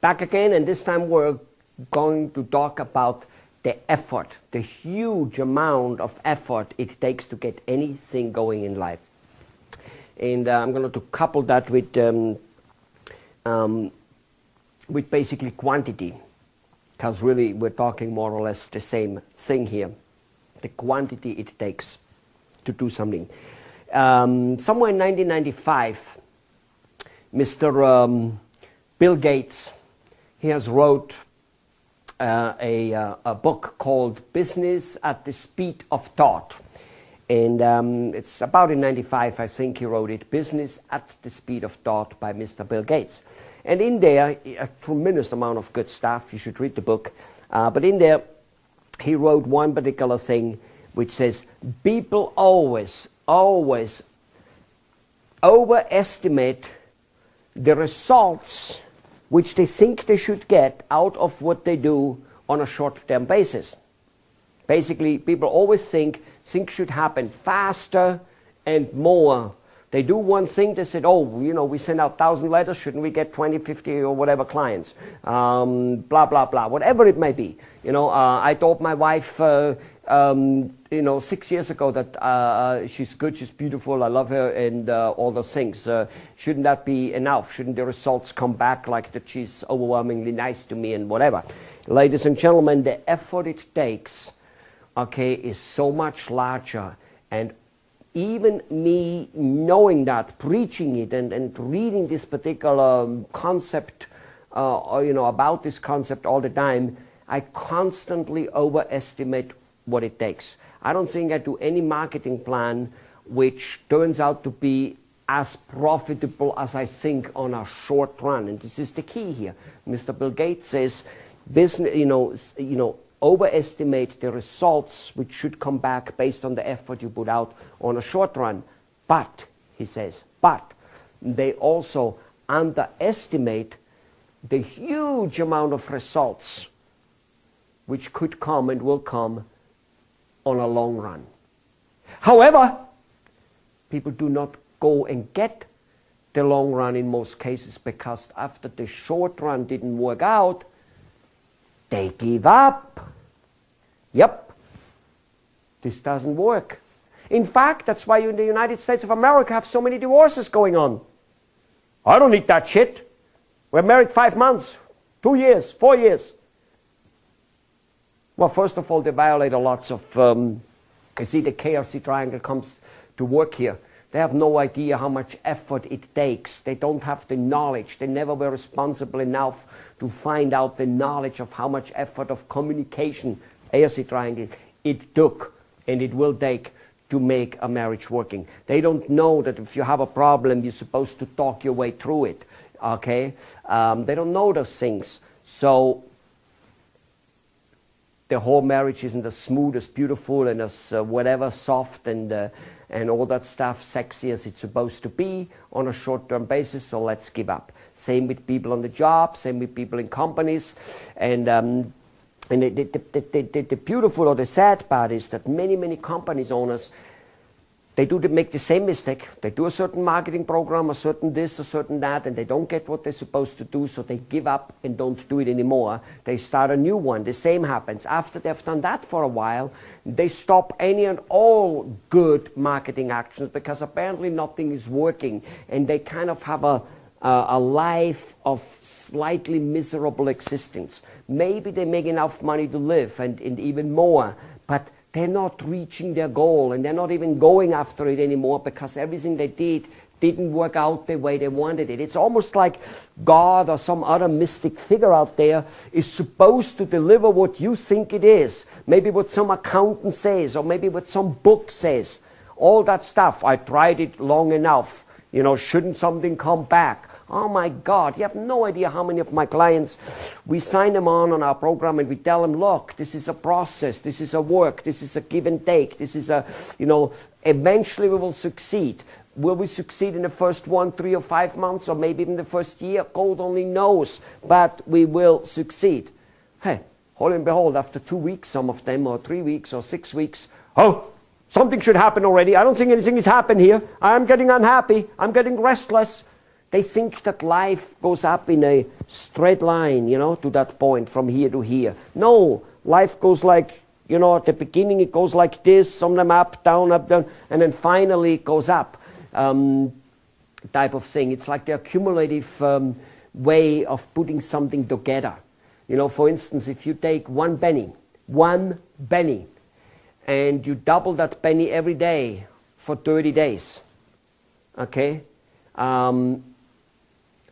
Back again, and this time we're going to talk about the effort, the huge amount of effort it takes to get anything going in life. And I'm going to couple that with basically quantity, because really we're talking more or less the same thing here, the quantity it takes to do something. Somewhere in 1995, Mr. Bill Gates, he has wrote a book called Business at the Speed of Thought. And it's about in 95, I think he wrote it, Business at the Speed of Thought by Mr. Bill Gates. And in there, a tremendous amount of good stuff. You should read the book. But in there, he wrote one particular thing which says, people always overestimate the results which they think they should get out of what they do on a short-term basis. Basically, people always think things should happen faster and more. They do one thing, they said, oh, you know, we send out 1,000 letters, shouldn't we get 20, 50 or whatever clients? Blah, blah, blah, whatever it may be. You know, I told my wife, 6 years ago that she's good, she's beautiful, I love her, and all those things. Shouldn't that be enough? Shouldn't the results come back like that she's overwhelmingly nice to me and whatever? Ladies and gentlemen, the effort it takes, okay, is so much larger. And even me knowing that, preaching it and reading this particular concept, about this concept all the time, I constantly overestimate what it takes. I don't think I do any marketing plan which turns out to be as profitable as I think on a short run. And this is the key here. Mr. Bill Gates says, business, overestimate the results which should come back based on the effort you put out on a short run. But, he says, they also underestimate the huge amount of results which could come and will come on a long run. However, people do not go and get the long run in most cases, because after the short run didn't work out, they give up. Yep, this doesn't work. In fact, that's why you in the United States of America have so many divorces going on. I don't need that shit. We're married 5 months, 2 years, 4 years. Well, first of all, they violate lots of, you see the KRC triangle comes to work here. They have no idea how much effort it takes. They don't have the knowledge. They never were responsible enough to find out the knowledge of how much effort of communication, ARC triangle, it took and it will take to make a marriage working. They don't know that if you have a problem, you're supposed to talk your way through it, okay? They don't know those things. So the whole marriage isn't as smooth, as beautiful, and as whatever, soft and all that stuff, sexy as it's supposed to be on a short-term basis, so let's give up. Same with people on the job, same with people in companies. And the beautiful or the sad part is that many companies owners, they make the same mistake. They do a certain marketing program, a certain this, a certain that, and they don't get what they're supposed to do, so they give up and don't do it anymore. They start a new one. The same happens. After they've done that for a while, they stop any and all good marketing actions because apparently nothing is working, and they kind of have a life of slightly miserable existence. Maybe they make enough money to live and even more, but they're not reaching their goal, and they're not even going after it anymore because everything they did didn't work out the way they wanted it. It's almost like God or some other mystic figure out there is supposed to deliver what you think it is. Maybe what some accountant says, or maybe what some book says. All that stuff. I tried it long enough. Shouldn't something come back? Oh my God, you have no idea how many of my clients, we sign them on our program and we tell them, look, this is a process, this is a work, this is a give and take, this is eventually we will succeed. Will we succeed in the first 1, 3 or 5 months, or maybe even the first year? God only knows, but we will succeed. Hey, hold and behold, after 2 weeks, some of them, or 3 weeks, or 6 weeks, oh, something should happen already. I don't think anything has happened here. I'm getting unhappy. I'm getting restless. They think that life goes up in a straight line, you know, to that point from here to here. No, life goes like, you know, at the beginning it goes like this, sometimes up, down, and then finally it goes up, type of thing. It's like the accumulative way of putting something together. You know, for instance, if you take one penny, and you double that penny every day for 30 days, okay,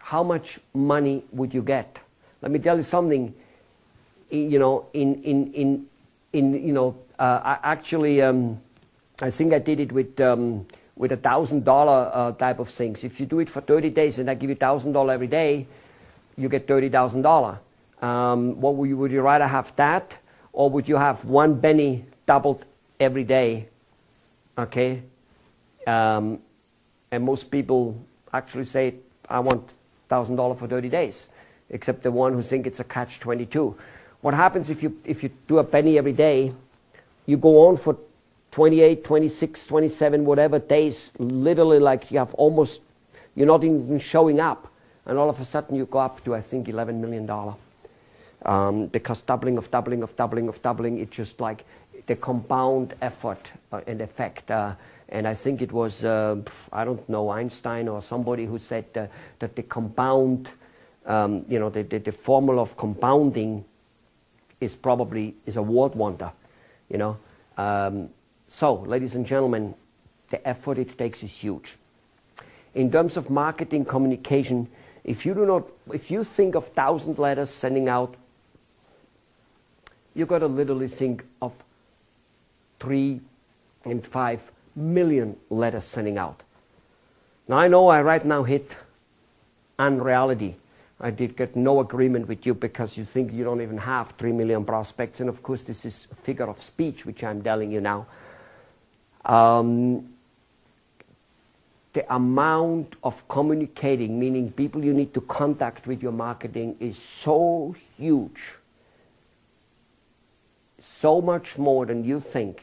how much money would you get? Let me tell you something. You know, actually, I think I did it with $1,000 type of things. If you do it for 30 days and I give you $1,000 every day, you get $30,000. Would you rather have that, or would you have one penny doubled every day? Okay, and most people actually say, I want $1,000 for 30 days, except the one who think it's a catch-22. What happens if you do a penny every day? You go on for 28, 26, 27, whatever days, literally like you have almost, you're not even showing up, and all of a sudden you go up to, I think, $11 million. Because doubling, it's just like the compound effort and effect. And I think it was, I don't know, Einstein or somebody who said that the compound, the formula of compounding is a world wonder, you know. So, ladies and gentlemen, the effort it takes is huge. In terms of marketing communication, if you think of 1,000 letters sending out, you got to literally think of 3 and 5 million letters sending out. Now I know I right now hit unreality. I did get no agreement with you because you think you don't even have 3 million prospects, and of course this is a figure of speech which I'm telling you now. The amount of communicating, meaning people you need to contact with your marketing, is so huge, so much more than you think,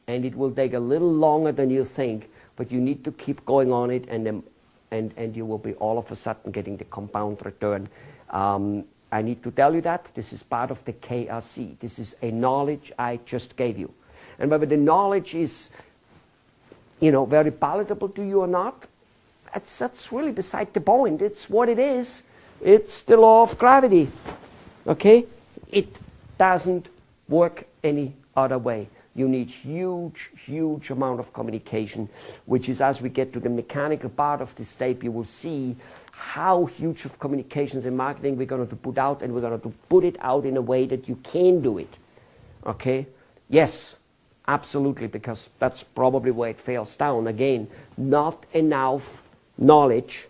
and it will take a little longer than you think, but you need to keep going on it, and you will be all of a sudden getting the compound return. I need to tell you that this is part of the KRC. This is a knowledge I just gave you, and whether the knowledge is, you know, very palatable to you or not, that's really beside the point. It's what it is. It's the law of gravity. Okay? It doesn't work any other way. You need huge amount of communication, which is, as we get to the mechanical part of this tape, you will see how huge of communications and marketing we're going to put out, and we're going to put it out in a way that you can do it. Okay? Yes. Absolutely, because that's probably where it fails down. Again, not enough knowledge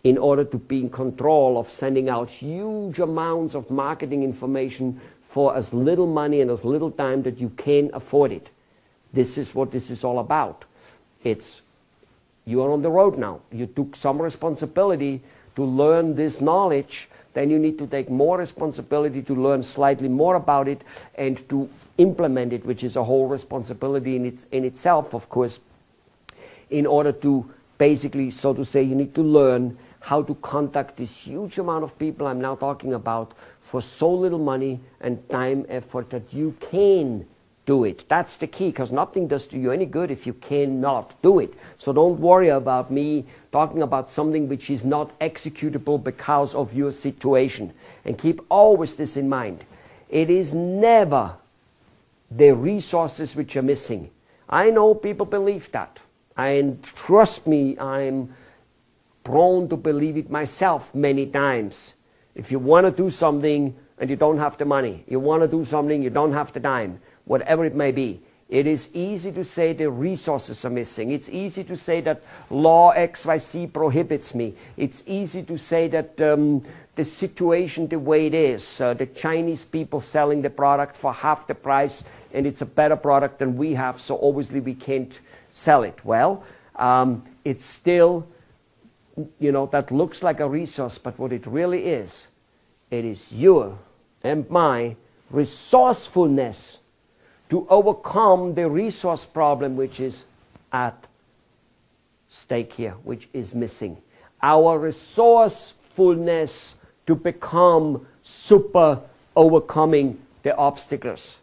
in order to be in control of sending out huge amounts of marketing information for as little money and as little time that you can afford it. This is what this is all about. You are on the road now. You took some responsibility to learn this knowledge. Then you need to take more responsibility to learn slightly more about it and to implement it, which is a whole responsibility in itself, of course, in order to basically, so to say, you need to learn how to contact this huge amount of people I'm now talking about for so little money and time, effort that you can do it. That's the key, because nothing does to you any good if you cannot do it. So don't worry about me talking about something which is not executable because of your situation. And keep always this in mind. It is never the resources which are missing. I know people believe that. And trust me, I'm prone to believe it myself many times. If you want to do something and you don't have the money, you want to do something, you don't have the time, whatever it may be, it is easy to say the resources are missing. It's easy to say that law XYZ prohibits me. It's easy to say that the situation the way it is, the Chinese people selling the product for half the price, and it's a better product than we have, so obviously we can't sell it. Well, it's still, you know, that looks like a resource, but what it really is, it is your and my resourcefulness to overcome the resource problem which is at stake here, which is missing. our resourcefulness to become super overcoming the obstacles.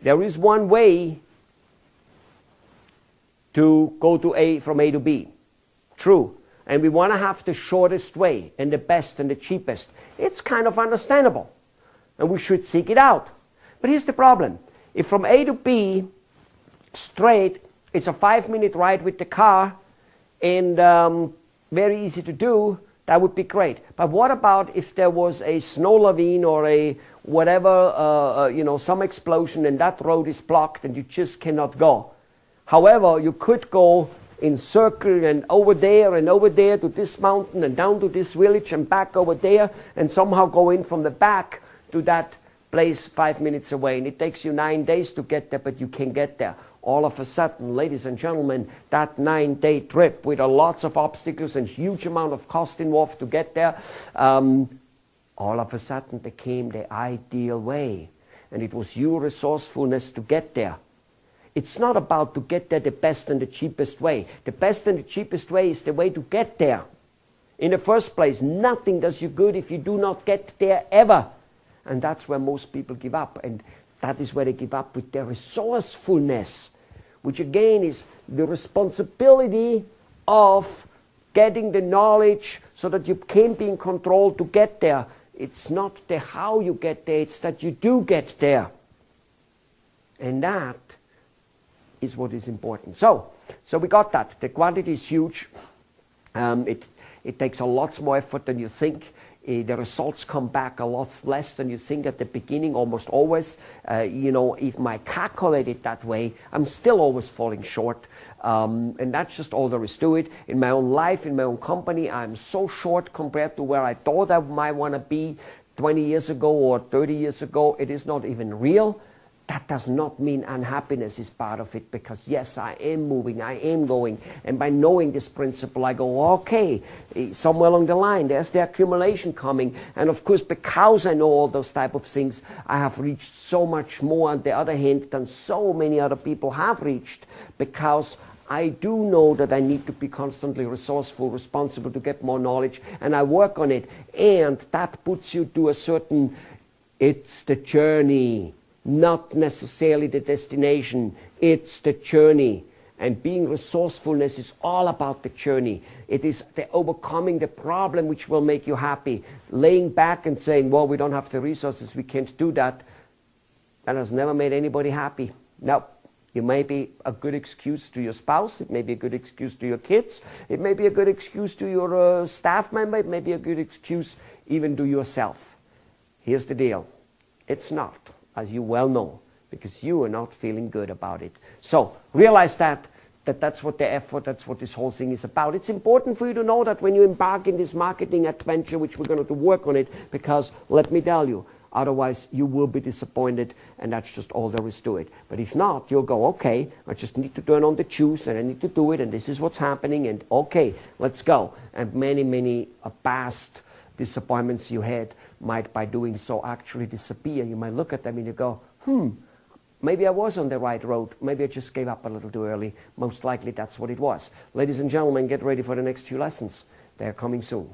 There is one way to go from A to B. True. And we want to have the shortest way and the best and the cheapest. It's kind of understandable. And we should seek it out. But here's the problem. If from A to B straight, it's a 5-minute ride with the car and very easy to do, that would be great. But what about if there was a snow lavine or a whatever, some explosion and that road is blocked and you just cannot go? However, you could go in circle and over there to this mountain and down to this village and back over there and somehow go in from the back to that place 5 minutes away. And it takes you 9 days to get there, but you can get there. All of a sudden, ladies and gentlemen, that 9-day trip with lots of obstacles and huge amount of cost involved to get there, all of a sudden became the ideal way. And it was your resourcefulness to get there. It's not about to get there the best and the cheapest way. The best and the cheapest way is the way to get there. In the first place, nothing does you good if you do not get there ever. And that's where most people give up. And that is where they give up with their resourcefulness, which again is the responsibility of getting the knowledge so that you can be in control to get there. It's not the how you get there, it's that you do get there. And that is what is important. So we got that. The quantity is huge. It takes a lot more effort than you think. The results come back a lot less than you think at the beginning, almost always. If I calculate it that way, I'm still always falling short. And that's just all there is to it. In my own life, in my own company, I'm so short compared to where I thought I might want to be 20 years ago or 30 years ago. It is not even real. That does not mean unhappiness is part of it, because yes, I am moving, I am going, and by knowing this principle I go, okay, somewhere along the line there's the accumulation coming, and of course because I know all those type of things, I have reached so much more on the other hand than so many other people have reached, because I do know that I need to be constantly resourceful, responsible to get more knowledge, and I work on it, and that puts you to a certain, it's the journey. Not necessarily the destination, it's the journey. And being resourcefulness is all about the journey. It is the overcoming the problem which will make you happy. Laying back and saying, well, we don't have the resources, we can't do that, that has never made anybody happy. No, it may be a good excuse to your spouse, it may be a good excuse to your kids, it may be a good excuse to your staff member, it may be a good excuse even to yourself. Here's the deal, it's not. As you well know, because you are not feeling good about it. So realize that's what the effort, that's what this whole thing is about. It's important for you to know that when you embark in this marketing adventure, which we're going to work on it, because let me tell you, otherwise you will be disappointed, and that's just all there is to it. But if not, you'll go, okay, I just need to turn on the juice, and I need to do it, and this is what's happening, and okay, let's go. And many past disappointments you had might by doing so actually disappear. You might look at them and you go, maybe I was on the right road. Maybe I just gave up a little too early. Most likely that's what it was. Ladies and gentlemen, get ready for the next few lessons. They're coming soon.